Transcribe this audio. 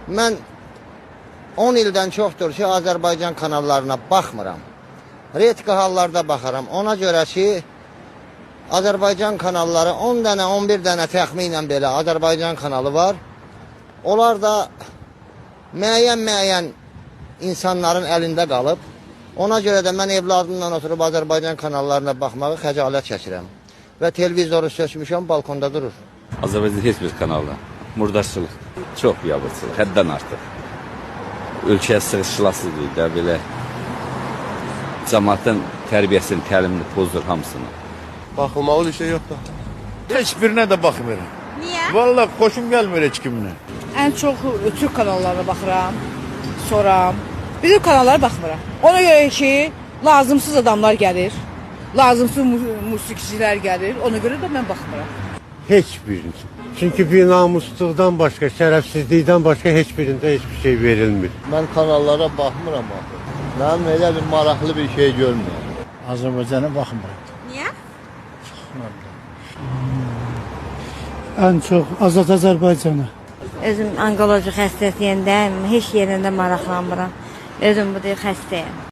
Mən 10 ildən çoxdur ki, Azərbaycan kanallarına baxmıram. Redki hallarda baxaram. Ona görə ki, Azərbaycan kanalları 10 dənə, 11 dənə təxminən belə Azərbaycan kanalı var. Onlar da müəyyən insanların əlində qalıb. Ona görə də mən evladımla oturub Azərbaycan kanallarına baxmağı xəcalət çəkirəm. Və televizoru sökmüşəm, balkonda durur. Azərbaycanda heç bir kanalda murdarçılıq, çox biabırçılıq, həddən artıq. Ölkəyə sığışılasızdır da, belə cəmaatın tərbiyəsini, təlimini pozdur hamısını. Baxılmalı bir şey yok da. Heç birinə də baxmıram. Niyə? Vallahi xoşum gəlmir heç kiminə. Ən çox Türk kanallarına baxıram, sonra bizim kanallara baxmıram. Ona görə ki, lazımsız adamlar gəlir, lazımsız musiqicilər gəlir, ona görə də mən baxmıram. Heç birini. Çünkü bir namusluktan başka, şerefsizlikten başka hiçbirinde hiçbir şey verilmir. Ben kanallara baxmıram axı. Mənim elə bir maraqlı bir şey görmürəm. Azərbaycana baxmıram. Niyə? En çok Azad Azərbaycana. Özüm onkoloji xəstəsiyəm, heç yerində maraqlanmıram. Özüm bu xəstəyəm.